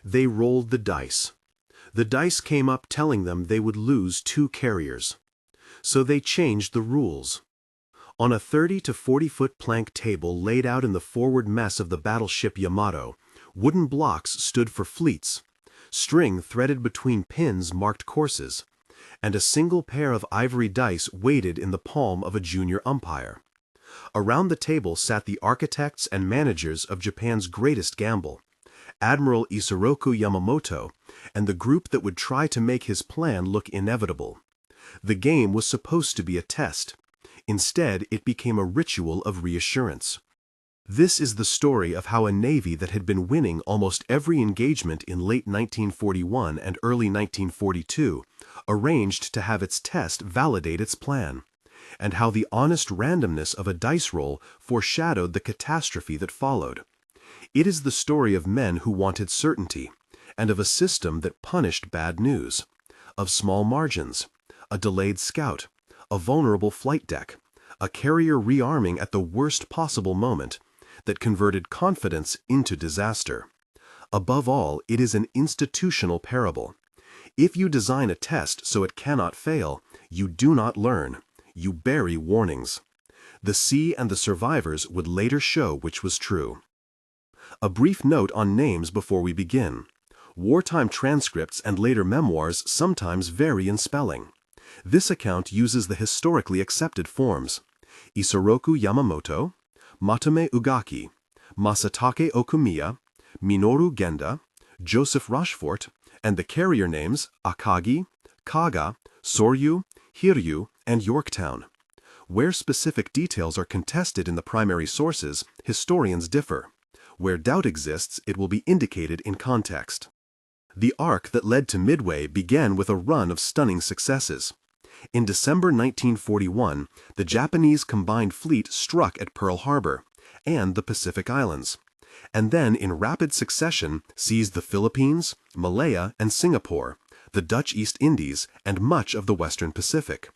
They rolled the dice. The dice came up telling them they would lose 2 carriers. So they changed the rules. On a 30 to 40-foot plank table laid out in the forward mess of the battleship Yamato, wooden blocks stood for fleets, string threaded between pins marked courses, and a single pair of ivory dice weighted in the palm of a junior umpire. Around the table sat the architects and managers of Japan's greatest gamble, Admiral Isoroku Yamamoto, and the group that would try to make his plan look inevitable. The game was supposed to be a test. Instead, it became a ritual of reassurance. This is the story of how a navy that had been winning almost every engagement in late 1941 and early 1942 arranged to have its test validate its plan, and how the honest randomness of a dice roll foreshadowed the catastrophe that followed. It is the story of men who wanted certainty, and of a system that punished bad news, of small margins, a delayed scout, a vulnerable flight deck, a carrier rearming at the worst possible moment, that converted confidence into disaster. Above all, it is an institutional parable. If you design a test so it cannot fail, you do not learn. You bury warnings. The sea and the survivors would later show which was true. A brief note on names before we begin. Wartime transcripts and later memoirs sometimes vary in spelling. This account uses the historically accepted forms: Isoroku Yamamoto, Matome Ugaki, Masatake Okumiya, Minoru Genda, Joseph Rochefort, and the carrier names Akagi, Kaga, Soryu, Hiryu, and Yorktown. Where specific details are contested in the primary sources, historians differ. Where doubt exists, it will be indicated in context. The arc that led to Midway began with a run of stunning successes. In December 1941, the Japanese combined fleet struck at Pearl Harbor and the Pacific Islands, and then in rapid succession seized the Philippines, Malaya, and Singapore, the Dutch East Indies, and much of the Western Pacific.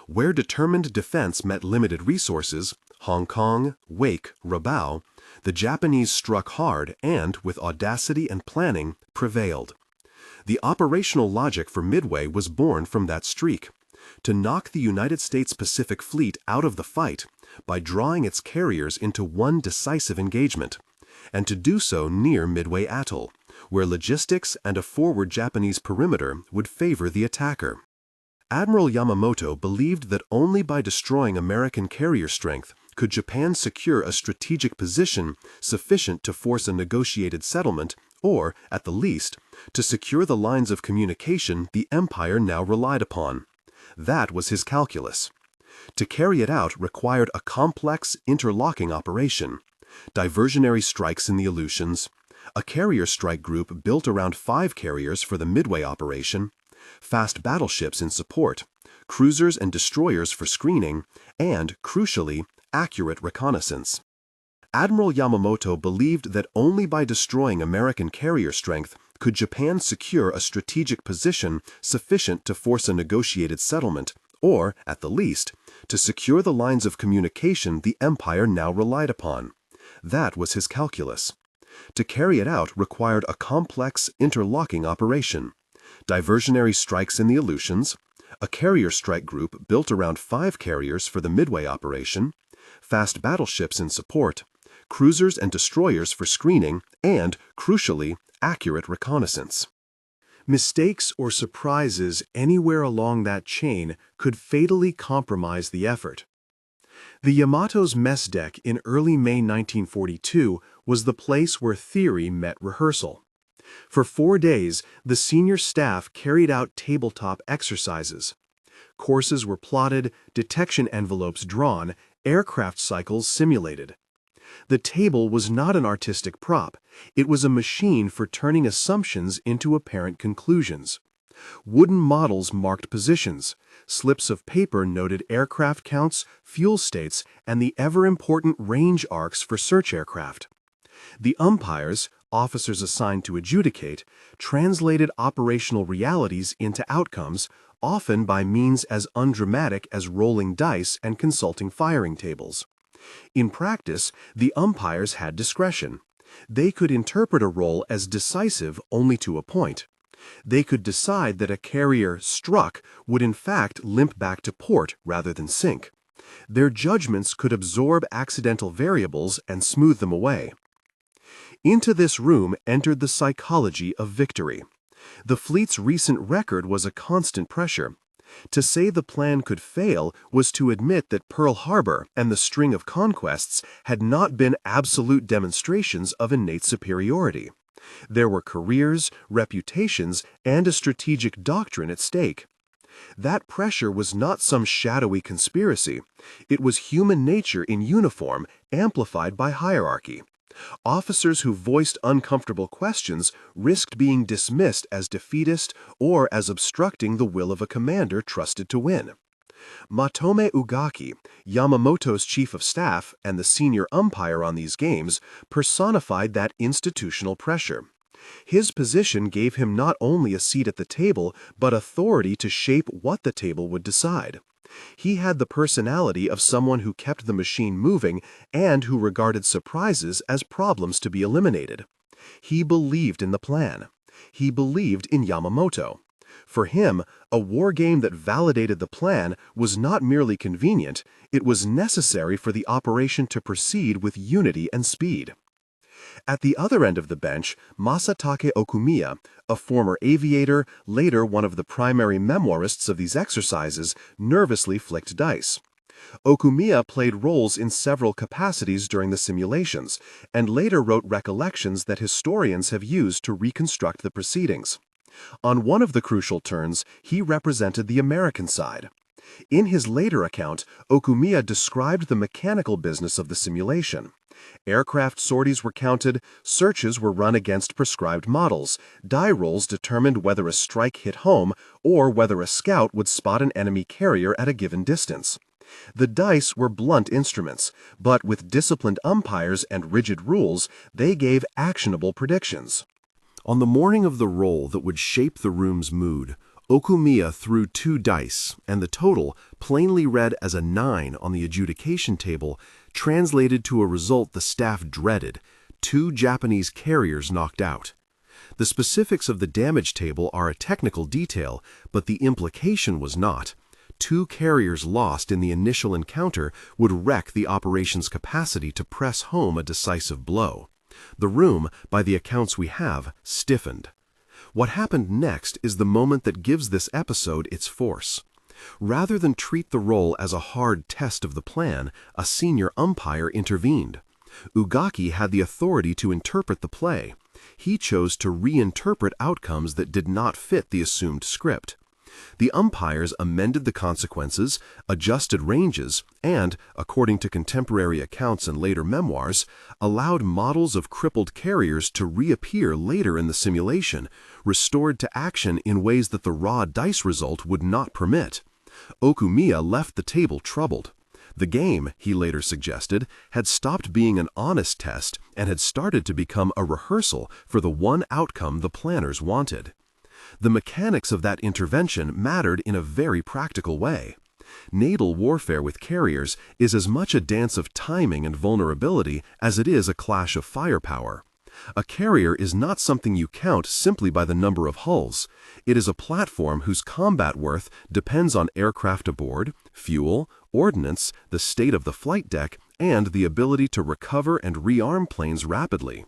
Where determined defense met limited resources, Hong Kong, Wake, Rabaul, the Japanese struck hard and, with audacity and planning, prevailed. The operational logic for Midway was born from that streak: to knock the United States Pacific Fleet out of the fight by drawing its carriers into one decisive engagement, and to do so near Midway Atoll, where logistics and a forward Japanese perimeter would favor the attacker. Admiral Yamamoto believed that only by destroying American carrier strength could Japan secure a strategic position sufficient to force a negotiated settlement, or, at the least, to secure the lines of communication the empire now relied upon. That was his calculus. To carry it out required a complex, interlocking operation: diversionary strikes in the Aleutians, a carrier strike group built around 5 carriers for the Midway operation, fast battleships in support, cruisers and destroyers for screening, and, crucially, accurate reconnaissance. Admiral Yamamoto believed that only by destroying American carrier strength could Japan secure a strategic position sufficient to force a negotiated settlement, or, at the least, to secure the lines of communication the empire now relied upon. That was his calculus. To carry it out required a complex, interlocking operation: diversionary strikes in the Aleutians, a carrier strike group built around 5 carriers for the Midway operation, fast battleships in support, cruisers and destroyers for screening, and, crucially, accurate reconnaissance. Mistakes or surprises anywhere along that chain could fatally compromise the effort. The Yamato's mess deck in early May 1942 was the place where theory met rehearsal. For 4 days, the senior staff carried out tabletop exercises. Courses were plotted, detection envelopes drawn, aircraft cycles simulated. The table was not an artistic prop. It was a machine for turning assumptions into apparent conclusions. Wooden models marked positions. Slips of paper noted aircraft counts, fuel states, and the ever-important range arcs for search aircraft. The umpires, officers assigned to adjudicate, translated operational realities into outcomes, often by means as undramatic as rolling dice and consulting firing tables. In practice, the umpires had discretion. They could interpret a roll as decisive only to a point. They could decide that a carrier struck would in fact limp back to port rather than sink. Their judgments could absorb accidental variables and smooth them away. Into this room entered the psychology of victory. The fleet's recent record was a constant pressure. To say the plan could fail was to admit that Pearl Harbor and the string of conquests had not been absolute demonstrations of innate superiority. There were careers, reputations, and a strategic doctrine at stake. That pressure was not some shadowy conspiracy. It was human nature in uniform, amplified by hierarchy. Officers who voiced uncomfortable questions risked being dismissed as defeatist or as obstructing the will of a commander trusted to win. Matome Ugaki, Yamamoto's chief of staff and the senior umpire on these games, personified that institutional pressure. His position gave him not only a seat at the table, but authority to shape what the table would decide. He had the personality of someone who kept the machine moving and who regarded surprises as problems to be eliminated. He believed in the plan. He believed in Yamamoto. For him, a war game that validated the plan was not merely convenient, it was necessary for the operation to proceed with unity and speed. At the other end of the bench, Masatake Okumiya, a former aviator, later one of the primary memoirists of these exercises, nervously flicked dice. Okumiya played roles in several capacities during the simulations, and later wrote recollections that historians have used to reconstruct the proceedings. On one of the crucial turns, he represented the American side. In his later account, Okumiya described the mechanical business of the simulation. Aircraft sorties were counted, searches were run against prescribed models, die rolls determined whether a strike hit home or whether a scout would spot an enemy carrier at a given distance. The dice were blunt instruments, but with disciplined umpires and rigid rules, they gave actionable predictions. On the morning of the roll that would shape the room's mood, Okumiya threw 2 dice, and the total, plainly read as a 9 on the adjudication table, translated to a result the staff dreaded: 2 Japanese carriers knocked out. The specifics of the damage table are a technical detail, but the implication was not. 2 carriers lost in the initial encounter would wreck the operation's capacity to press home a decisive blow. The room, by the accounts we have, stiffened. What happened next is the moment that gives this episode its force. Rather than treat the roll as a hard test of the plan, a senior umpire intervened. Ugaki had the authority to interpret the play. He chose to reinterpret outcomes that did not fit the assumed script. The umpires amended the consequences, adjusted ranges, and, according to contemporary accounts and later memoirs, allowed models of crippled carriers to reappear later in the simulation, restored to action in ways that the raw dice result would not permit. Okumiya left the table troubled. The game, he later suggested, had stopped being an honest test and had started to become a rehearsal for the one outcome the planners wanted. The mechanics of that intervention mattered in a very practical way. Naval warfare with carriers is as much a dance of timing and vulnerability as it is a clash of firepower. A carrier is not something you count simply by the number of hulls. It is a platform whose combat worth depends on aircraft aboard, fuel, ordnance, the state of the flight deck, and the ability to recover and rearm planes rapidly.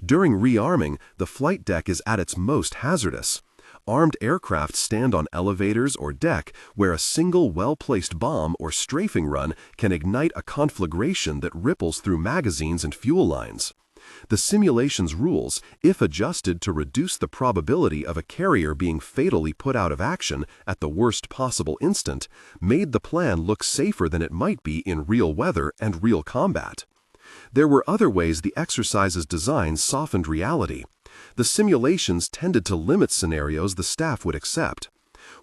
During rearming, the flight deck is at its most hazardous. Armed aircraft stand on elevators or deck where a single well-placed bomb or strafing run can ignite a conflagration that ripples through magazines and fuel lines. The simulation's rules, if adjusted to reduce the probability of a carrier being fatally put out of action at the worst possible instant, made the plan look safer than it might be in real weather and real combat. There were other ways the exercise's design softened reality. The simulations tended to limit scenarios the staff would accept.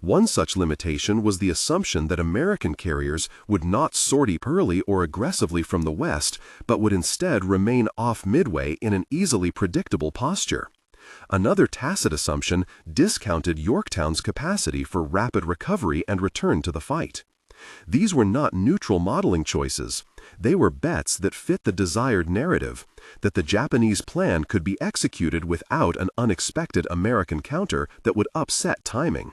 One such limitation was the assumption that American carriers would not sortie early or aggressively from the west, but would instead remain off Midway in an easily predictable posture. Another tacit assumption discounted Yorktown's capacity for rapid recovery and return to the fight. These were not neutral modeling choices. They were bets that fit the desired narrative, that the Japanese plan could be executed without an unexpected American counter that would upset timing.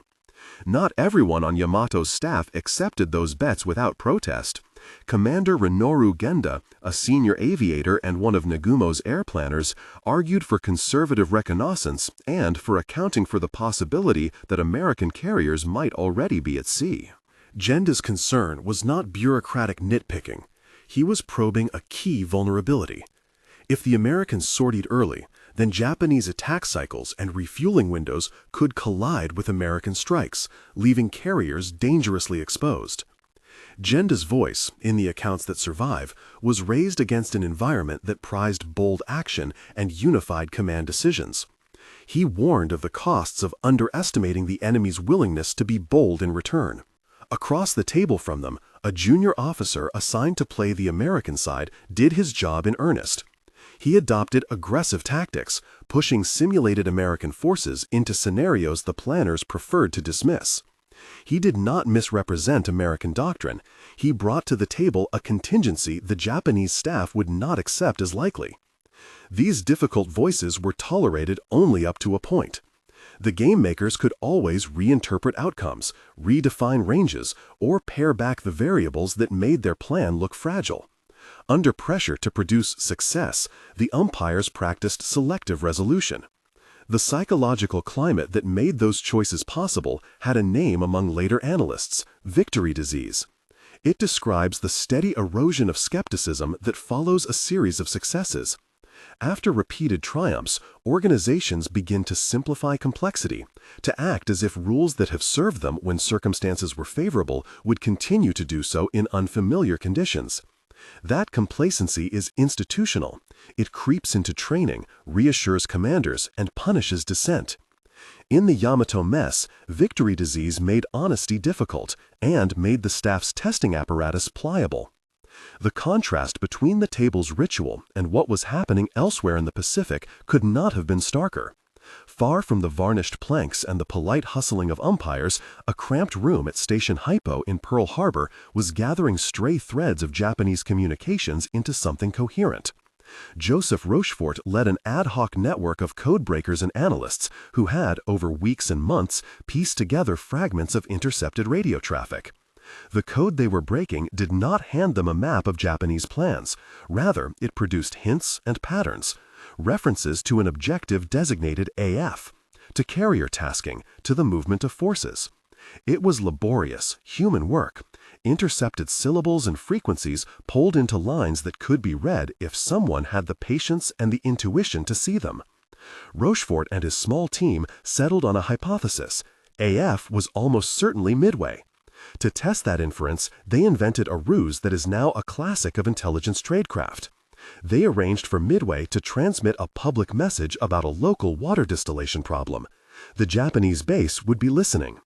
Not everyone on Yamato's staff accepted those bets without protest. Commander Rinoru Genda, a senior aviator and one of Nagumo's air planners, argued for conservative reconnaissance and for accounting for the possibility that American carriers might already be at sea. Genda's concern was not bureaucratic nitpicking. He was probing a key vulnerability. If the Americans sortied early, then Japanese attack cycles and refueling windows could collide with American strikes, leaving carriers dangerously exposed. Genda's voice, in the accounts that survive, was raised against an environment that prized bold action and unified command decisions. He warned of the costs of underestimating the enemy's willingness to be bold in return. Across the table from them, a junior officer assigned to play the American side did his job in earnest. He adopted aggressive tactics, pushing simulated American forces into scenarios the planners preferred to dismiss. He did not misrepresent American doctrine. He brought to the table a contingency the Japanese staff would not accept as likely. These difficult voices were tolerated only up to a point. The game makers could always reinterpret outcomes, redefine ranges, or pare back the variables that made their plan look fragile. Under pressure to produce success, the umpires practiced selective resolution. The psychological climate that made those choices possible had a name among later analysts: victory disease. It describes the steady erosion of skepticism that follows a series of successes. After repeated triumphs, organizations begin to simplify complexity, to act as if rules that have served them when circumstances were favorable would continue to do so in unfamiliar conditions. That complacency is institutional. It creeps into training, reassures commanders, and punishes dissent. In the Yamato mess, victory disease made honesty difficult and made the staff's testing apparatus pliable. The contrast between the table's ritual and what was happening elsewhere in the Pacific could not have been starker. Far from the varnished planks and the polite hustling of umpires, a cramped room at Station Hypo in Pearl Harbor was gathering stray threads of Japanese communications into something coherent. Joseph Rochefort led an ad hoc network of codebreakers and analysts who had, over weeks and months, pieced together fragments of intercepted radio traffic. The code they were breaking did not hand them a map of Japanese plans. Rather, it produced hints and patterns, references to an objective designated AF, to carrier tasking, to the movement of forces. It was laborious, human work. Intercepted syllables and frequencies pulled into lines that could be read if someone had the patience and the intuition to see them. Rochefort and his small team settled on a hypothesis. AF was almost certainly Midway. To test that inference, they invented a ruse that is now a classic of intelligence tradecraft. They arranged for Midway to transmit a public message about a local water distillation problem. The Japanese base would be listening.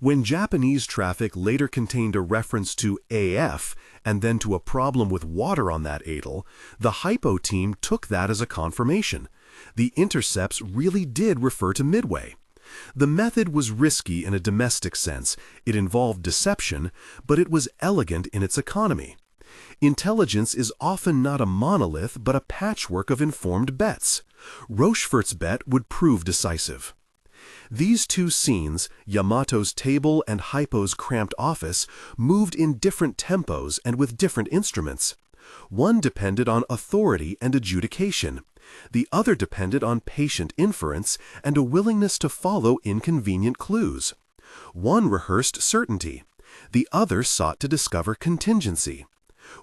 When Japanese traffic later contained a reference to AF and then to a problem with water on that atoll, the Hypo team took that as a confirmation. The intercepts really did refer to Midway. The method was risky in a domestic sense. It involved deception, but it was elegant in its economy. Intelligence is often not a monolith but a patchwork of informed bets. Rochefort's bet would prove decisive. These two scenes, Yamato's table and Hypo's cramped office, moved in different tempos and with different instruments. One depended on authority and adjudication. The other depended on patient inference and a willingness to follow inconvenient clues. One rehearsed certainty. The other sought to discover contingency.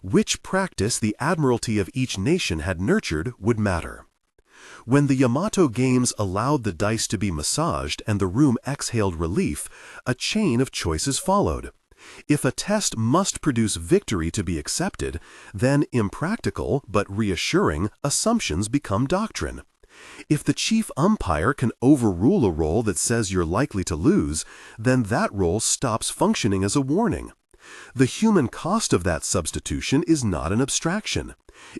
Which practice the admiralty of each nation had nurtured would matter. When the Yamato games allowed the dice to be massaged and the room exhaled relief, a chain of choices followed. If a test must produce victory to be accepted, then impractical but reassuring assumptions become doctrine. If the chief umpire can overrule a roll that says you're likely to lose, then that roll stops functioning as a warning. The human cost of that substitution is not an abstraction.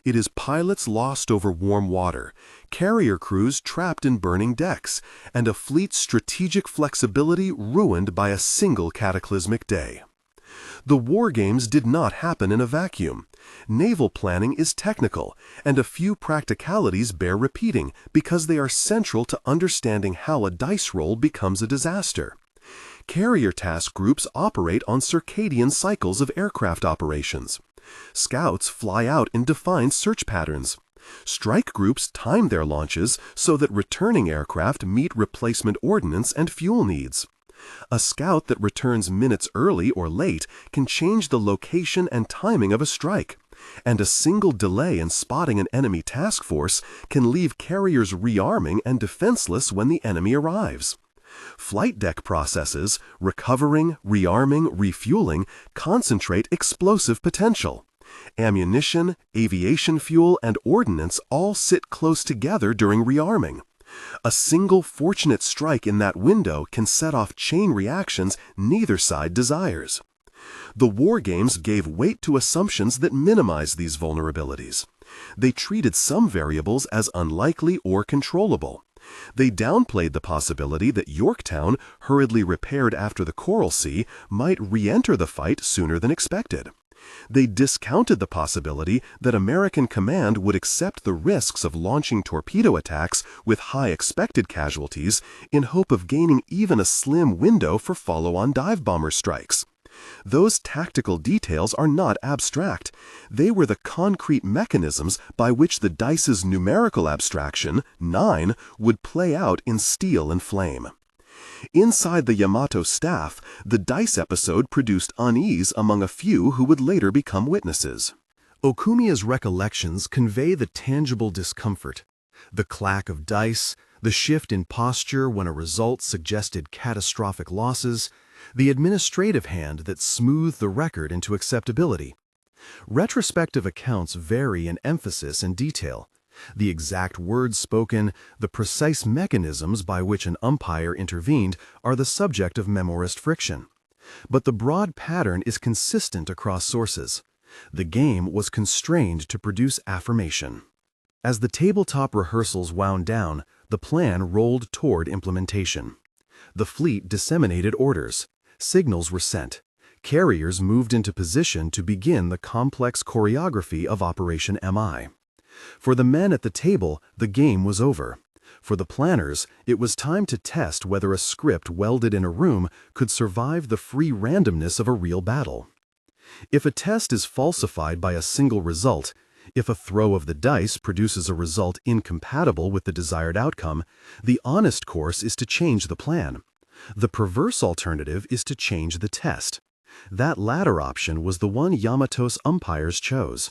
It is pilots lost over warm water, carrier crews trapped in burning decks, and a fleet's strategic flexibility ruined by a single cataclysmic day. The war games did not happen in a vacuum. Naval planning is technical, and a few practicalities bear repeating because they are central to understanding how a dice roll becomes a disaster. Carrier task groups operate on circadian cycles of aircraft operations. Scouts fly out in defined search patterns. Strike groups time their launches so that returning aircraft meet replacement ordnance and fuel needs. A scout that returns minutes early or late can change the location and timing of a strike, and a single delay in spotting an enemy task force can leave carriers rearming and defenseless when the enemy arrives. Flight deck processes, recovering, rearming, refueling, concentrate explosive potential. Ammunition, aviation fuel, and ordnance all sit close together during rearming. A single fortunate strike in that window can set off chain reactions neither side desires. The war games gave weight to assumptions that minimize these vulnerabilities. They treated some variables as unlikely or controllable. They downplayed the possibility that Yorktown, hurriedly repaired after the Coral Sea, might re-enter the fight sooner than expected. They discounted the possibility that American command would accept the risks of launching torpedo attacks with high expected casualties in hope of gaining even a slim window for follow-on dive bomber strikes. Those tactical details are not abstract. They were the concrete mechanisms by which the dice's numerical abstraction, 9, would play out in steel and flame. Inside the Yamato staff, the dice episode produced unease among a few who would later become witnesses. Okumiya's recollections convey the tangible discomfort, the clack of dice, the shift in posture when a result suggested catastrophic losses, the administrative hand that smoothed the record into acceptability. Retrospective accounts vary in emphasis and detail. The exact words spoken, the precise mechanisms by which an umpire intervened are the subject of memoirist friction. But the broad pattern is consistent across sources. The game was constrained to produce affirmation. As the tabletop rehearsals wound down, the plan rolled toward implementation. The fleet disseminated orders. Signals were sent. Carriers moved into position to begin the complex choreography of Operation MI. For the men at the table, the game was over. For the planners, it was time to test whether a script welded in a room could survive the free randomness of a real battle. If a test is falsified by a single result, if a throw of the dice produces a result incompatible with the desired outcome, the honest course is to change the plan. The perverse alternative is to change the test. That latter option was the one Yamato's umpires chose.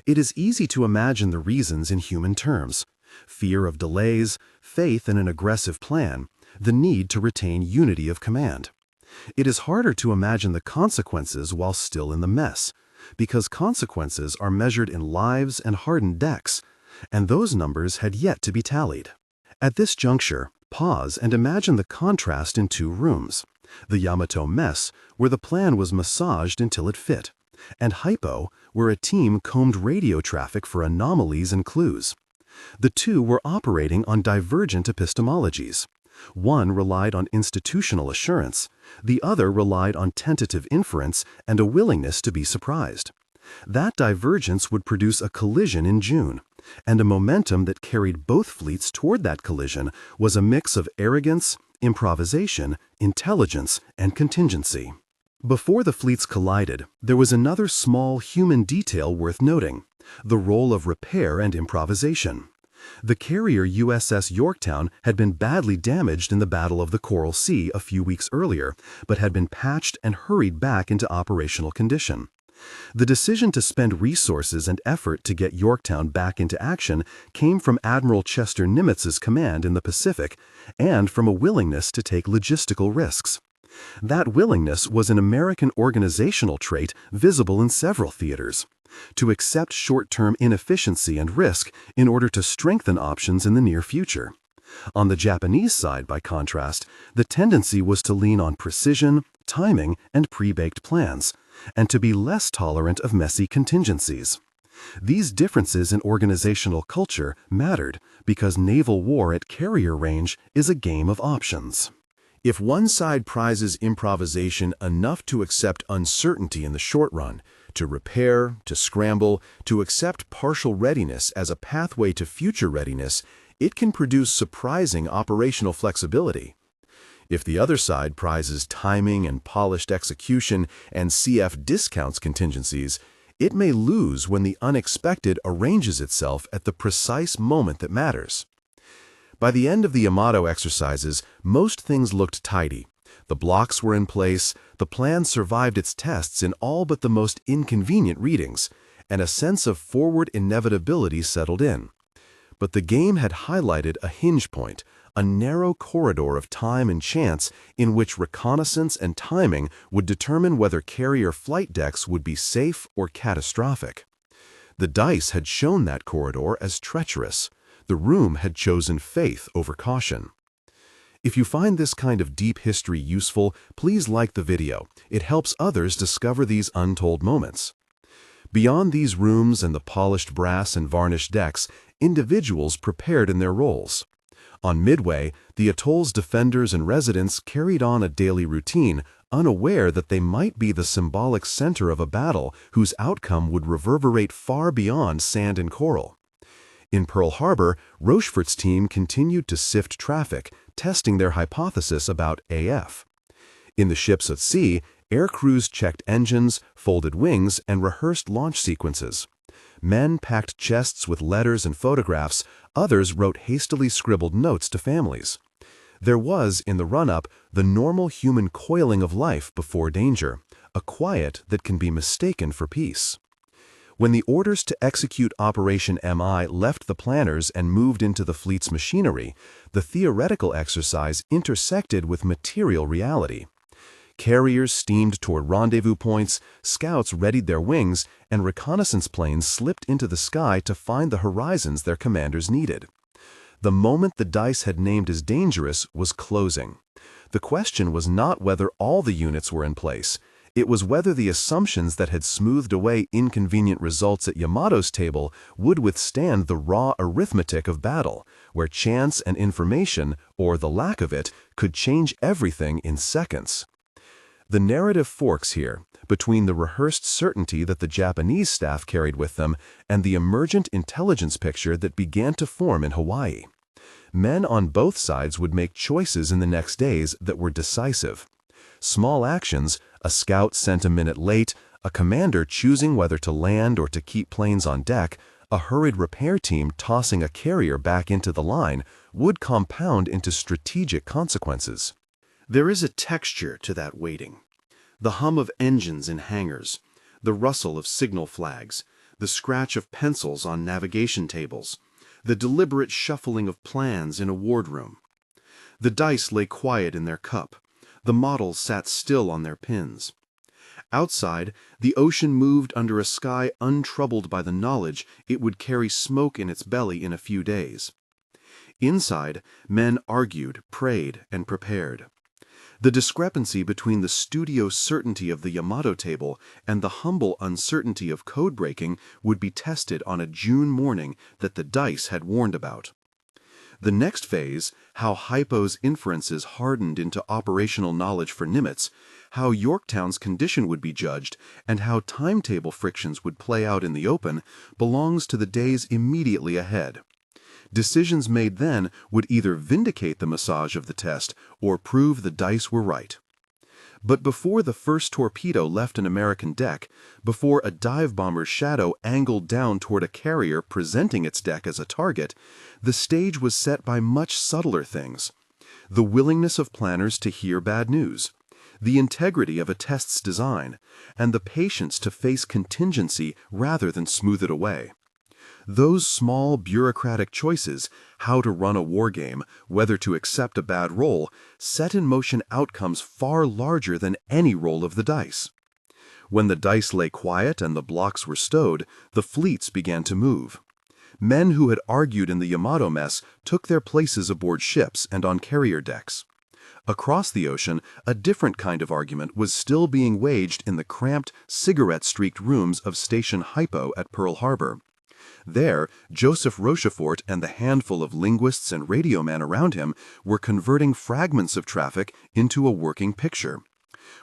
It is easy to imagine the reasons in human terms: fear of delays, faith in an aggressive plan, the need to retain unity of command. It is harder to imagine the consequences while still in the mess, because consequences are measured in lives and hardened decks, and those numbers had yet to be tallied. At this juncture, pause and imagine the contrast in two rooms: the Yamato mess, where the plan was massaged until it fit, and Hypo, where a team combed radio traffic for anomalies and clues. The two were operating on divergent epistemologies. One relied on institutional assurance, the other relied on tentative inference and a willingness to be surprised. That divergence would produce a collision in June, and a momentum that carried both fleets toward that collision was a mix of arrogance, improvisation, intelligence, and contingency. Before the fleets collided, there was another small human detail worth noting: the role of repair and improvisation. The carrier USS Yorktown had been badly damaged in the Battle of the Coral Sea a few weeks earlier, but had been patched and hurried back into operational condition. The decision to spend resources and effort to get Yorktown back into action came from Admiral Chester Nimitz's command in the Pacific and from a willingness to take logistical risks. That willingness was an American organizational trait visible in several theaters: to accept short-term inefficiency and risk in order to strengthen options in the near future. On the Japanese side, by contrast, the tendency was to lean on precision, timing, and pre-baked plans, and to be less tolerant of messy contingencies. These differences in organizational culture mattered because naval war at carrier range is a game of options. If one side prizes improvisation enough to accept uncertainty in the short run, to repair, to scramble, to accept partial readiness as a pathway to future readiness, it can produce surprising operational flexibility. If the other side prizes timing and polished execution and CF discounts contingencies, it may lose when the unexpected arranges itself at the precise moment that matters. By the end of the Yamato exercises, most things looked tidy. The blocks were in place, the plan survived its tests in all but the most inconvenient readings, and a sense of forward inevitability settled in. But the game had highlighted a hinge point, a narrow corridor of time and chance in which reconnaissance and timing would determine whether carrier flight decks would be safe or catastrophic. The dice had shown that corridor as treacherous. The room had chosen faith over caution. If you find this kind of deep history useful, please like the video. It helps others discover these untold moments. Beyond these rooms and the polished brass and varnished decks, individuals prepared in their roles. On Midway, the atoll's defenders and residents carried on a daily routine, unaware that they might be the symbolic center of a battle whose outcome would reverberate far beyond sand and coral. In Pearl Harbor, Rochefort's team continued to sift traffic, testing their hypothesis about AF. In the ships at sea, air crews checked engines, folded wings, and rehearsed launch sequences. Men packed chests with letters and photographs, others wrote hastily scribbled notes to families. There was, in the run-up, the normal human coiling of life before danger, a quiet that can be mistaken for peace. When the orders to execute Operation MI left the planners and moved into the fleet's machinery, the theoretical exercise intersected with material reality. Carriers steamed toward rendezvous points, scouts readied their wings, and reconnaissance planes slipped into the sky to find the horizons their commanders needed. The moment the dice had named as dangerous was closing. The question was not whether all the units were in place. It was whether the assumptions that had smoothed away inconvenient results at Yamato's table would withstand the raw arithmetic of battle, where chance and information, or the lack of it, could change everything in seconds. The narrative forks here, between the rehearsed certainty that the Japanese staff carried with them and the emergent intelligence picture that began to form in Hawaii. Men on both sides would make choices in the next days that were decisive. Small actions, a scout sent a minute late, a commander choosing whether to land or to keep planes on deck, a hurried repair team tossing a carrier back into the line, would compound into strategic consequences. There is a texture to that waiting. The hum of engines in hangars, the rustle of signal flags, the scratch of pencils on navigation tables, the deliberate shuffling of plans in a wardroom. The dice lay quiet in their cup. The models sat still on their pins. Outside, the ocean moved under a sky untroubled by the knowledge it would carry smoke in its belly in a few days. Inside, men argued, prayed, and prepared. The discrepancy between the studio certainty of the Yamato table and the humble uncertainty of code-breaking would be tested on a June morning that the dice had warned about. The next phase, how Hypo's inferences hardened into operational knowledge for Nimitz, how Yorktown's condition would be judged, and how timetable frictions would play out in the open, belongs to the days immediately ahead. Decisions made then would either vindicate the massage of the test or prove the dice were right. But before the first torpedo left an American deck, before a dive bomber's shadow angled down toward a carrier presenting its deck as a target, the stage was set by much subtler things. The willingness of planners to hear bad news, the integrity of a test's design, and the patience to face contingency rather than smooth it away. Those small bureaucratic choices, how to run a war game, whether to accept a bad roll, set in motion outcomes far larger than any roll of the dice. When the dice lay quiet and the blocks were stowed, the fleets began to move. Men who had argued in the Yamato mess took their places aboard ships and on carrier decks. Across the ocean, a different kind of argument was still being waged in the cramped, cigarette-streaked rooms of Station Hypo at Pearl Harbor. There, Joseph Rochefort and the handful of linguists and radio men around him were converting fragments of traffic into a working picture.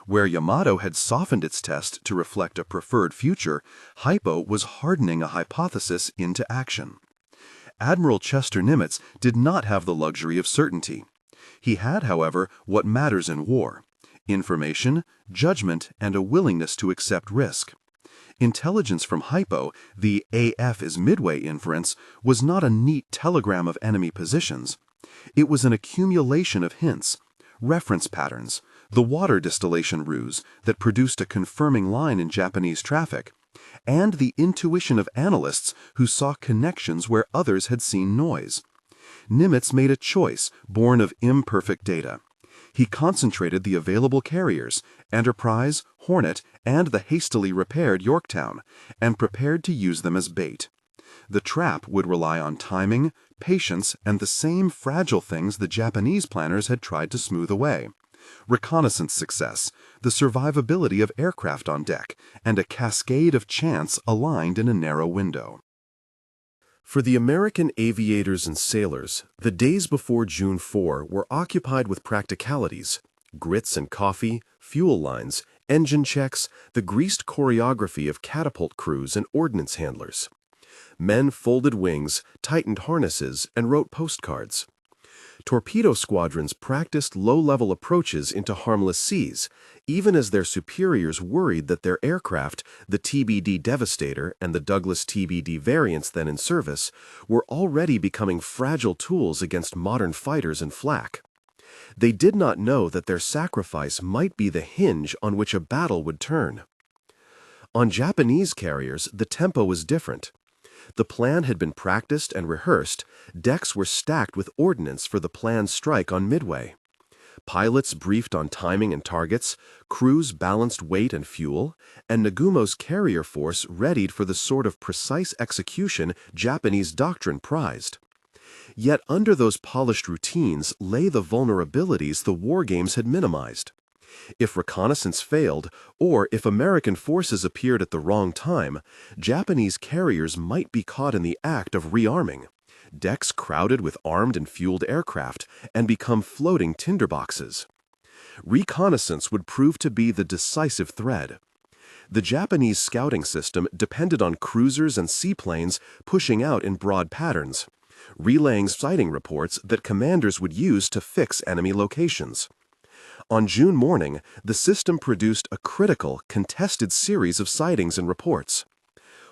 Where Yamato had softened its test to reflect a preferred future, Hypo was hardening a hypothesis into action. Admiral Chester Nimitz did not have the luxury of certainty. He had, however, what matters in war: information, judgment, and a willingness to accept risk. Intelligence from Hypo, the AF is Midway inference, was not a neat telegram of enemy positions. It was an accumulation of hints, reference patterns, the water distillation ruse that produced a confirming line in Japanese traffic, and the intuition of analysts who saw connections where others had seen noise. Nimitz made a choice born of imperfect data. He concentrated the available carriers, Enterprise, Hornet, and the hastily repaired Yorktown, and prepared to use them as bait. The trap would rely on timing, patience, and the same fragile things the Japanese planners had tried to smooth away: reconnaissance success, the survivability of aircraft on deck, and a cascade of chance aligned in a narrow window. For the American aviators and sailors, the days before June 4 were occupied with practicalities: grits and coffee, fuel lines, engine checks, the greased choreography of catapult crews and ordnance handlers. Men folded wings, tightened harnesses, and wrote postcards. Torpedo squadrons practiced low-level approaches into harmless seas, even as their superiors worried that their aircraft, the TBD Devastator and the Douglas TBD variants then in service, were already becoming fragile tools against modern fighters and flak. They did not know that their sacrifice might be the hinge on which a battle would turn. On Japanese carriers, the tempo was different. The plan had been practiced and rehearsed. Decks were stacked with ordnance for the planned strike on Midway. Pilots briefed on timing and targets, crews balanced weight and fuel, and Nagumo's carrier force readied for the sort of precise execution Japanese doctrine prized. Yet under those polished routines lay the vulnerabilities the war games had minimized. If reconnaissance failed, or if American forces appeared at the wrong time, Japanese carriers might be caught in the act of rearming, decks crowded with armed and fueled aircraft, and become floating tinderboxes. Reconnaissance would prove to be the decisive thread. The Japanese scouting system depended on cruisers and seaplanes pushing out in broad patterns, relaying sighting reports that commanders would use to fix enemy locations. On June morning, the system produced a critical, contested series of sightings and reports.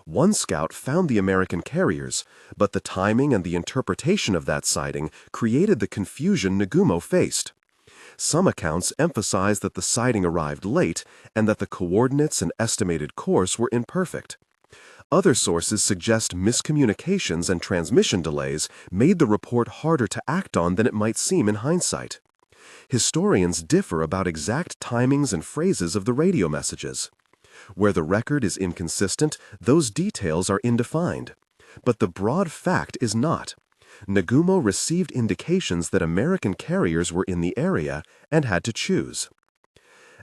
One scout found the American carriers, but the timing and the interpretation of that sighting created the confusion Nagumo faced. Some accounts emphasize that the sighting arrived late and that the coordinates and estimated course were imperfect. Other sources suggest miscommunications and transmission delays made the report harder to act on than it might seem in hindsight. Historians differ about exact timings and phrases of the radio messages. Where the record is inconsistent, those details are indefined. But the broad fact is not. Nagumo received indications that American carriers were in the area and had to choose.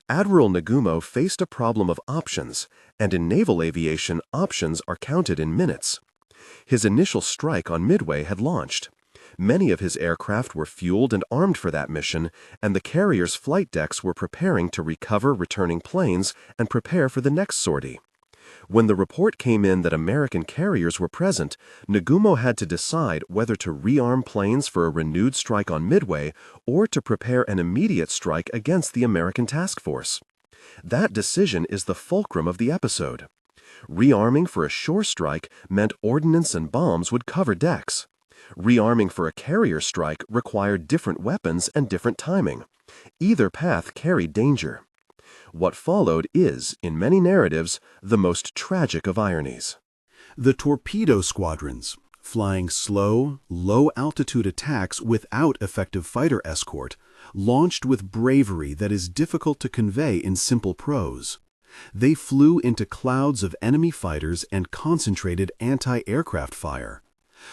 Admiral Nagumo faced a problem of options, and in naval aviation, options are counted in minutes. His initial strike on Midway had launched. Many of his aircraft were fueled and armed for that mission, and the carrier's flight decks were preparing to recover returning planes and prepare for the next sortie. When the report came in that American carriers were present, Nagumo had to decide whether to rearm planes for a renewed strike on Midway or to prepare an immediate strike against the American task force. That decision is the fulcrum of the episode. Rearming for a shore strike meant ordnance and bombs would cover decks. Rearming for a carrier strike required different weapons and different timing. Either path carried danger. What followed is, in many narratives, the most tragic of ironies. The torpedo squadrons, flying slow, low-altitude attacks without effective fighter escort, launched with bravery that is difficult to convey in simple prose. They flew into clouds of enemy fighters and concentrated anti-aircraft fire.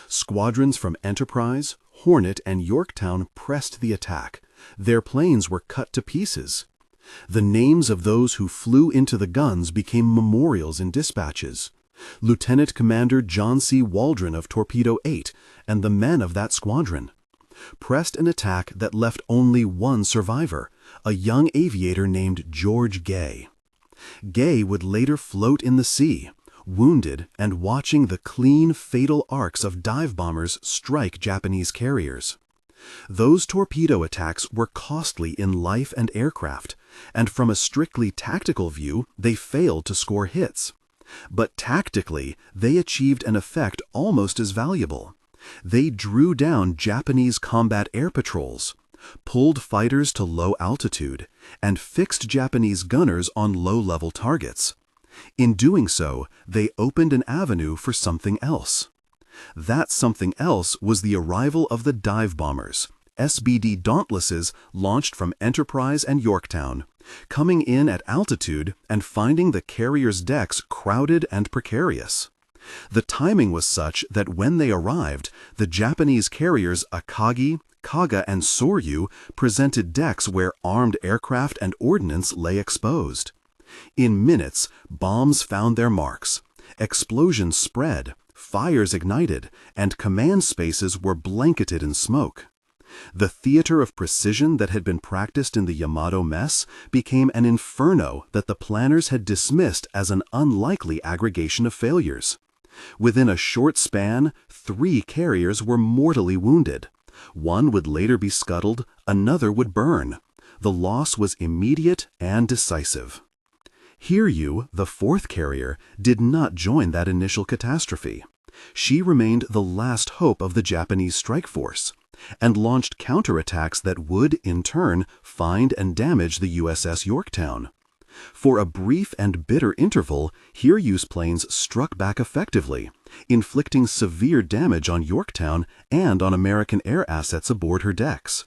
Squadrons from Enterprise, Hornet, and Yorktown pressed the attack. Their planes were cut to pieces. The names of those who flew into the guns became memorials in dispatches. Lieutenant Commander John C. Waldron of Torpedo 8 and the men of that squadron pressed an attack that left only one survivor, a young aviator named George Gay. Gay would later float in the sea, wounded and watching the clean, fatal arcs of dive bombers strike Japanese carriers. Those torpedo attacks were costly in life and aircraft, and from a strictly tactical view, they failed to score hits. But tactically, they achieved an effect almost as valuable. They drew down Japanese combat air patrols, pulled fighters to low altitude, and fixed Japanese gunners on low-level targets. In doing so, they opened an avenue for something else. That something else was the arrival of the dive bombers, SBD Dauntlesses launched from Enterprise and Yorktown, coming in at altitude and finding the carrier's decks crowded and precarious. The timing was such that when they arrived, the Japanese carriers Akagi, Kaga, and Soryu presented decks where armed aircraft and ordnance lay exposed. In minutes, bombs found their marks, explosions spread, fires ignited, and command spaces were blanketed in smoke. The theater of precision that had been practiced in the Yamato mess became an inferno that the planners had dismissed as an unlikely aggregation of failures. Within a short span, 3 carriers were mortally wounded. One would later be scuttled, another would burn. The loss was immediate and decisive. Hiryu, the 4th carrier, did not join that initial catastrophe. She remained the last hope of the Japanese strike force, and launched counterattacks that would, in turn, find and damage the USS Yorktown. For a brief and bitter interval, Hiryu's planes struck back effectively, inflicting severe damage on Yorktown and on American air assets aboard her decks.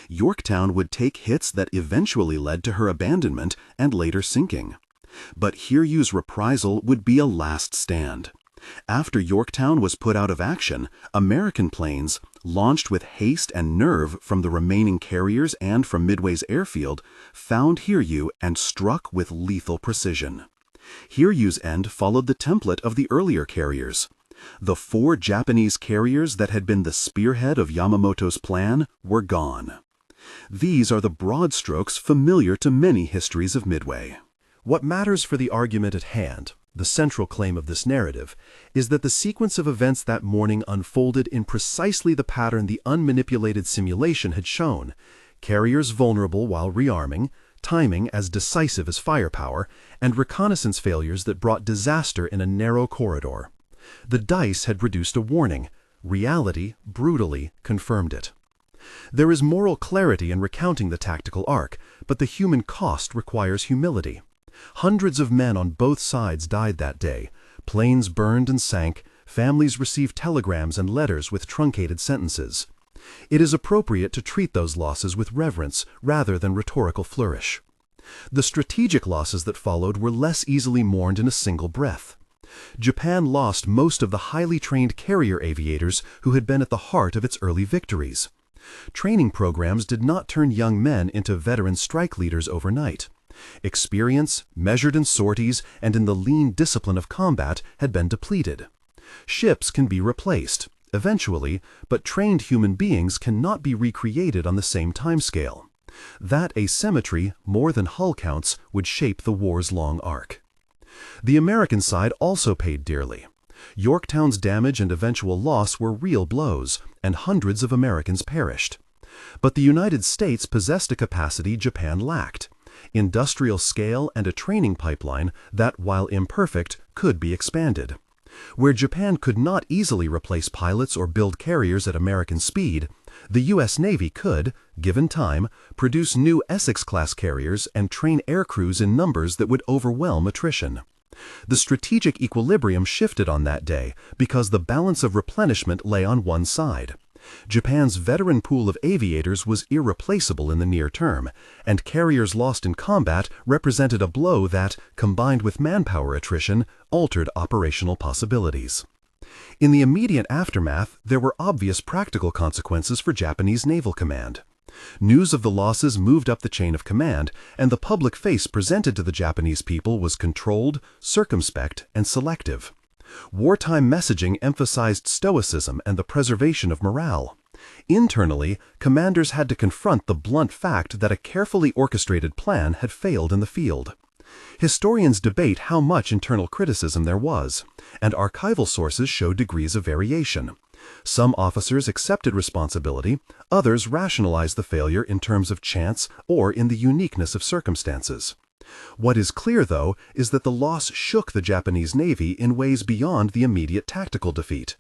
Yorktown would take hits that eventually led to her abandonment and later sinking. But Hiryu's reprisal would be a last stand. After Yorktown was put out of action, American planes, launched with haste and nerve from the remaining carriers and from Midway's airfield, found Hiryu and struck with lethal precision. Hiryu's end followed the template of the earlier carriers. The 4 Japanese carriers that had been the spearhead of Yamamoto's plan were gone. These are the broad strokes familiar to many histories of Midway. What matters for the argument at hand, the central claim of this narrative, is that the sequence of events that morning unfolded in precisely the pattern the unmanipulated simulation had shown: carriers vulnerable while rearming, timing as decisive as firepower, and reconnaissance failures that brought disaster in a narrow corridor. The dice had produced a warning. Reality brutally confirmed it. There is moral clarity in recounting the tactical arc, but the human cost requires humility. Hundreds of men on both sides died that day. Planes burned and sank. Families received telegrams and letters with truncated sentences. It is appropriate to treat those losses with reverence rather than rhetorical flourish. The strategic losses that followed were less easily mourned in a single breath. Japan lost most of the highly trained carrier aviators who had been at the heart of its early victories. Training programs did not turn young men into veteran strike leaders overnight. Experience, measured in sorties and in the lean discipline of combat, had been depleted. Ships can be replaced, eventually, but trained human beings cannot be recreated on the same timescale. That asymmetry, more than hull counts, would shape the war's long arc. The American side also paid dearly. Yorktown's damage and eventual loss were real blows, and hundreds of Americans perished. But the United States possessed a capacity Japan lacked: industrial scale and a training pipeline that, while imperfect, could be expanded. Where Japan could not easily replace pilots or build carriers at American speed, the U.S. Navy could, given time, produce new Essex-class carriers and train air crews in numbers that would overwhelm attrition. The strategic equilibrium shifted on that day because the balance of replenishment lay on one side. Japan's veteran pool of aviators was irreplaceable in the near term, and carriers lost in combat represented a blow that, combined with manpower attrition, altered operational possibilities. In the immediate aftermath, there were obvious practical consequences for Japanese naval command. News of the losses moved up the chain of command, and the public face presented to the Japanese people was controlled, circumspect, and selective. Wartime messaging emphasized stoicism and the preservation of morale. Internally, commanders had to confront the blunt fact that a carefully orchestrated plan had failed in the field. Historians debate how much internal criticism there was, and archival sources show degrees of variation. Some officers accepted responsibility, others rationalized the failure in terms of chance or in the uniqueness of circumstances. What is clear, though, is that the loss shook the Japanese Navy in ways beyond the immediate tactical defeat.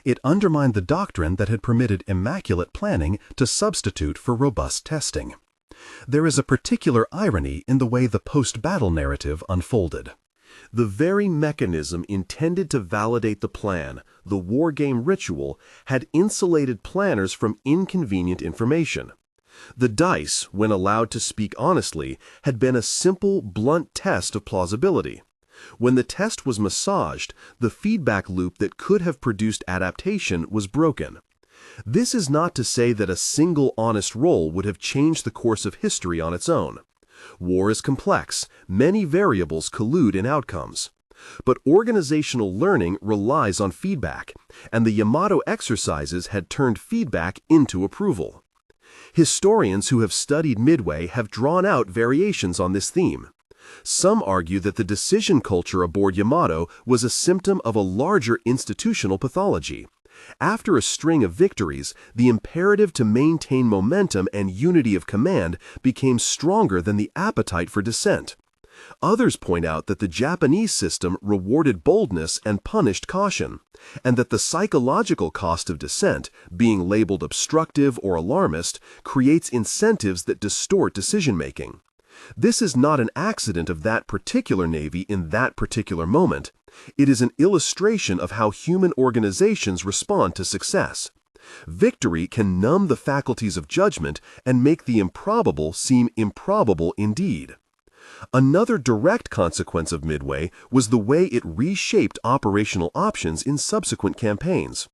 It undermined the doctrine that had permitted immaculate planning to substitute for robust testing. There is a particular irony in the way the post-battle narrative unfolded. The very mechanism intended to validate the plan, the war game ritual, had insulated planners from inconvenient information. The dice, when allowed to speak honestly, had been a simple, blunt test of plausibility. When the test was massaged, the feedback loop that could have produced adaptation was broken. This is not to say that a single honest roll would have changed the course of history on its own. War is complex, many variables collude in outcomes. But organizational learning relies on feedback, and the Yamato exercises had turned feedback into approval. Historians who have studied Midway have drawn out variations on this theme. Some argue that the decision culture aboard Yamato was a symptom of a larger institutional pathology. After a string of victories, the imperative to maintain momentum and unity of command became stronger than the appetite for dissent. Others point out that the Japanese system rewarded boldness and punished caution, and that the psychological cost of dissent, being labeled obstructive or alarmist, creates incentives that distort decision-making. This is not an accident of that particular navy in that particular moment. It is an illustration of how human organizations respond to success. Victory can numb the faculties of judgment and make the improbable seem improbable indeed. Another direct consequence of Midway was the way it reshaped operational options in subsequent campaigns.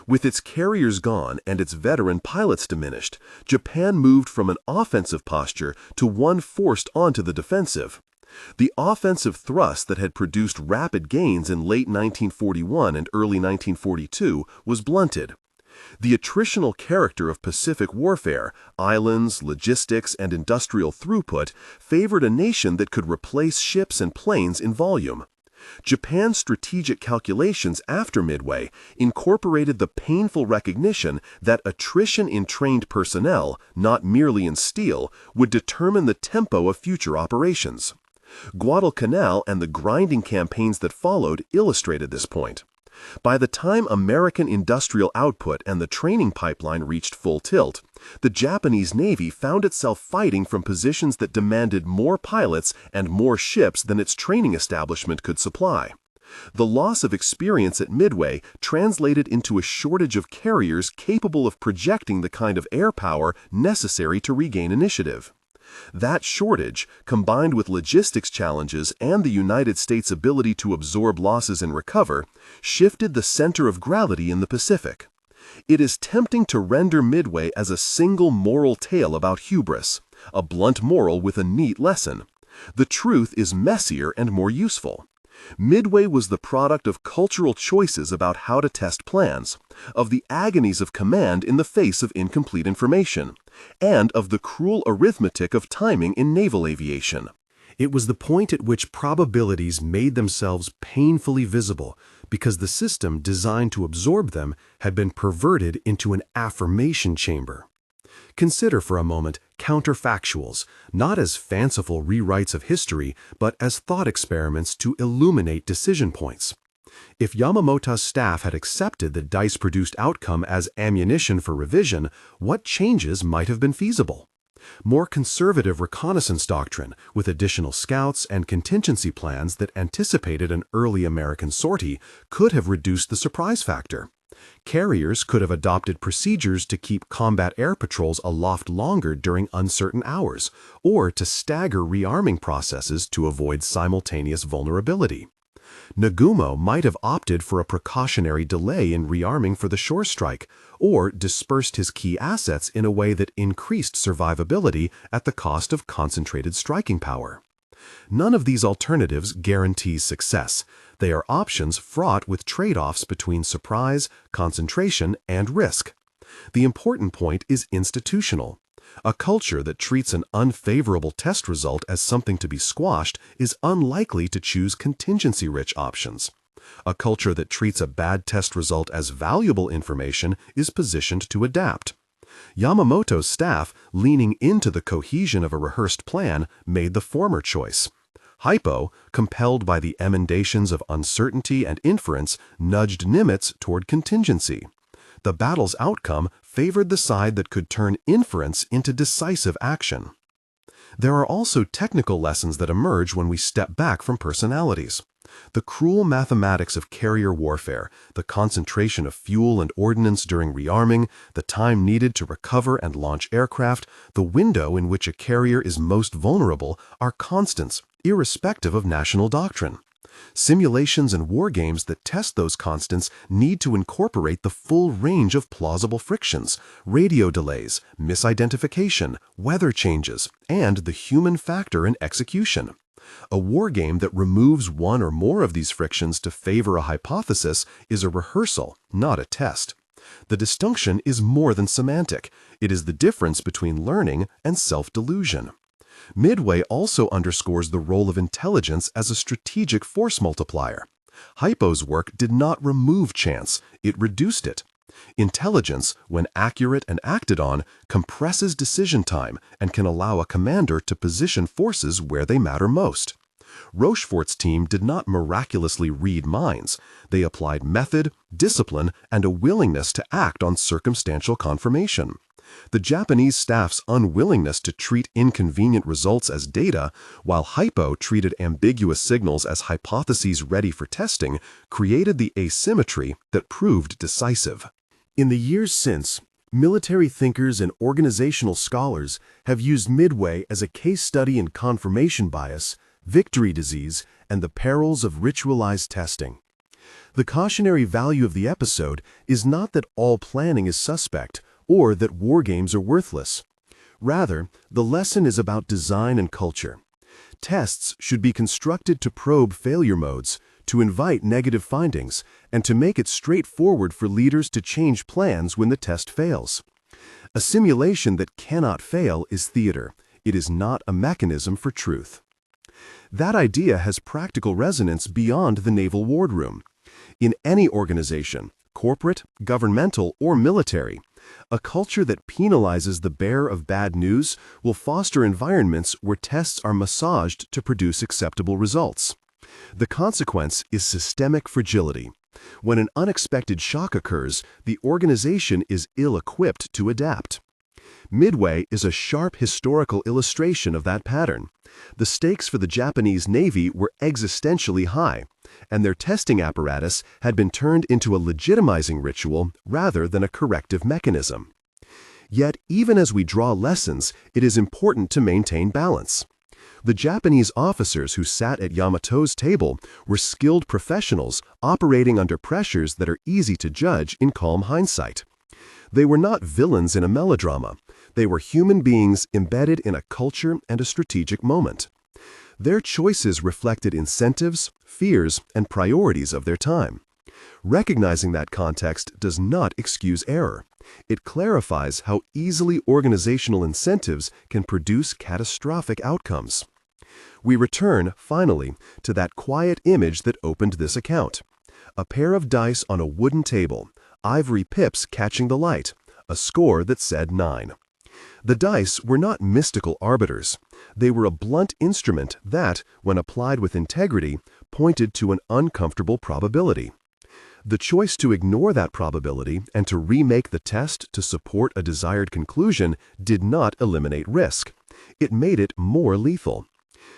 With its carriers gone and its veteran pilots diminished, Japan moved from an offensive posture to one forced onto the defensive. The offensive thrust that had produced rapid gains in late 1941 and early 1942 was blunted. The attritional character of Pacific warfare, islands, logistics, and industrial throughput favored a nation that could replace ships and planes in volume. Japan's strategic calculations after Midway incorporated the painful recognition that attrition in trained personnel, not merely in steel, would determine the tempo of future operations. Guadalcanal and the grinding campaigns that followed illustrated this point. By the time American industrial output and the training pipeline reached full tilt, the Japanese Navy found itself fighting from positions that demanded more pilots and more ships than its training establishment could supply. The loss of experience at Midway translated into a shortage of carriers capable of projecting the kind of air power necessary to regain initiative. That shortage, combined with logistics challenges and the United States' ability to absorb losses and recover, shifted the center of gravity in the Pacific. It is tempting to render Midway as a single moral tale about hubris, a blunt moral with a neat lesson. The truth is messier and more useful. Midway was the product of cultural choices about how to test plans, of the agonies of command in the face of incomplete information, and of the cruel arithmetic of timing in naval aviation. It was the point at which probabilities made themselves painfully visible because the system designed to absorb them had been perverted into an affirmation chamber. Consider for a moment counterfactuals, not as fanciful rewrites of history, but as thought experiments to illuminate decision points. If Yamamoto's staff had accepted the dice-produced outcome as ammunition for revision, what changes might have been feasible? More conservative reconnaissance doctrine, with additional scouts and contingency plans that anticipated an early American sortie, could have reduced the surprise factor. Carriers could have adopted procedures to keep combat air patrols aloft longer during uncertain hours, or to stagger rearming processes to avoid simultaneous vulnerability. Nagumo might have opted for a precautionary delay in rearming for the shore strike, or dispersed his key assets in a way that increased survivability at the cost of concentrated striking power. None of these alternatives guarantees success. They are options fraught with trade-offs between surprise, concentration, and risk. The important point is institutional. A culture that treats an unfavorable test result as something to be squashed is unlikely to choose contingency-rich options. A culture that treats a bad test result as valuable information is positioned to adapt. Yamamoto's staff, leaning into the cohesion of a rehearsed plan, made the former choice. Hypo, compelled by the emendations of uncertainty and inference, nudged Nimitz toward contingency. The battle's outcome favored the side that could turn inference into decisive action. There are also technical lessons that emerge when we step back from personalities. The cruel mathematics of carrier warfare, the concentration of fuel and ordnance during rearming, the time needed to recover and launch aircraft, the window in which a carrier is most vulnerable are constants, irrespective of national doctrine. Simulations and wargames that test those constants need to incorporate the full range of plausible frictions, radio delays, misidentification, weather changes, and the human factor in execution. A wargame that removes one or more of these frictions to favor a hypothesis is a rehearsal, not a test. The distinction is more than semantic. It is the difference between learning and self-delusion. Midway also underscores the role of intelligence as a strategic force multiplier. Hypo's work did not remove chance, it reduced it. Intelligence, when accurate and acted on, compresses decision time and can allow a commander to position forces where they matter most. Rochefort's team did not miraculously read minds. They applied method, discipline, and a willingness to act on circumstantial confirmation. The Japanese staff's unwillingness to treat inconvenient results as data, while Hypo treated ambiguous signals as hypotheses ready for testing, created the asymmetry that proved decisive. In the years since, military thinkers and organizational scholars have used Midway as a case study in confirmation bias, victory disease, and the perils of ritualized testing. The cautionary value of the episode is not that all planning is suspect, or that wargames are worthless. Rather, the lesson is about design and culture. Tests should be constructed to probe failure modes, to invite negative findings, and to make it straightforward for leaders to change plans when the test fails. A simulation that cannot fail is theater. It is not a mechanism for truth. That idea has practical resonance beyond the naval wardroom. In any organization, corporate, governmental, or military, a culture that penalizes the bearer of bad news will foster environments where tests are massaged to produce acceptable results. The consequence is systemic fragility. When an unexpected shock occurs, the organization is ill-equipped to adapt. Midway is a sharp historical illustration of that pattern. The stakes for the Japanese Navy were existentially high, and their testing apparatus had been turned into a legitimizing ritual rather than a corrective mechanism. Yet, even as we draw lessons, it is important to maintain balance. The Japanese officers who sat at Yamato's table were skilled professionals operating under pressures that are easy to judge in calm hindsight. They were not villains in a melodrama. They were human beings embedded in a culture and a strategic moment. Their choices reflected incentives, fears, and priorities of their time. Recognizing that context does not excuse error. It clarifies how easily organizational incentives can produce catastrophic outcomes. We return, finally, to that quiet image that opened this account. A pair of dice on a wooden table, ivory pips catching the light, a score that said 9. The dice were not mystical arbiters. They were a blunt instrument that, when applied with integrity, pointed to an uncomfortable probability. The choice to ignore that probability and to remake the test to support a desired conclusion did not eliminate risk. It made it more lethal.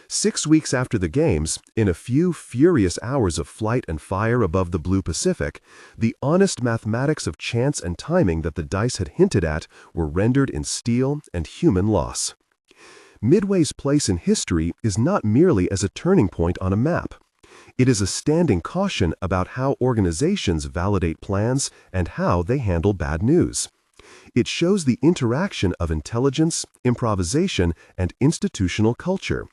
6 weeks after the games, in a few furious hours of flight and fire above the blue Pacific, the honest mathematics of chance and timing that the dice had hinted at were rendered in steel and human loss. Midway's place in history is not merely as a turning point on a map. It is a standing caution about how organizations validate plans and how they handle bad news. It shows the interaction of intelligence, improvisation, and institutional culture,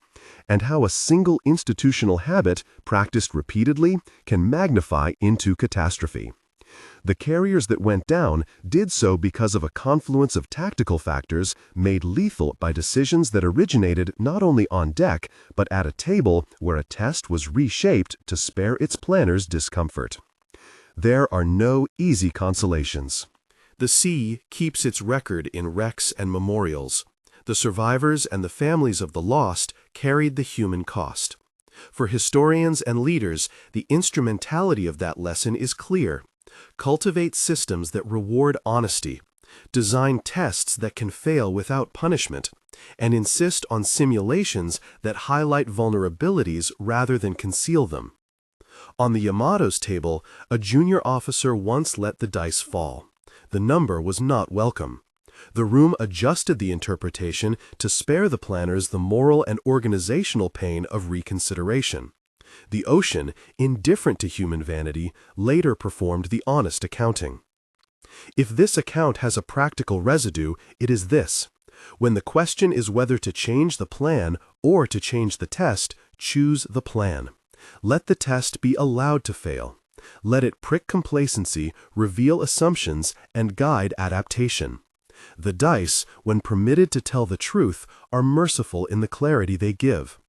and how a single institutional habit, practiced repeatedly, can magnify into catastrophe. The carriers that went down did so because of a confluence of tactical factors made lethal by decisions that originated not only on deck, but at a table where a test was reshaped to spare its planners discomfort. There are no easy consolations. The sea keeps its record in wrecks and memorials. The survivors and the families of the lost carried the human cost. For historians and leaders, the instrumentality of that lesson is clear. Cultivate systems that reward honesty, design tests that can fail without punishment, and insist on simulations that highlight vulnerabilities rather than conceal them. On the Yamato's table, a junior officer once let the dice fall. The number was not welcome. The room adjusted the interpretation to spare the planners the moral and organizational pain of reconsideration. The ocean, indifferent to human vanity, later performed the honest accounting. If this account has a practical residue, it is this: when the question is whether to change the plan or to change the test, choose the plan. Let the test be allowed to fail. Let it prick complacency, reveal assumptions, and guide adaptation. The dice, when permitted to tell the truth, are merciful in the clarity they give.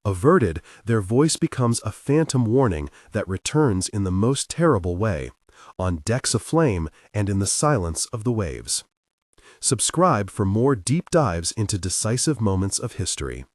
Averted, their voice becomes a phantom warning that returns in the most terrible way, on decks aflame and in the silence of the waves. Subscribe for more deep dives into decisive moments of history.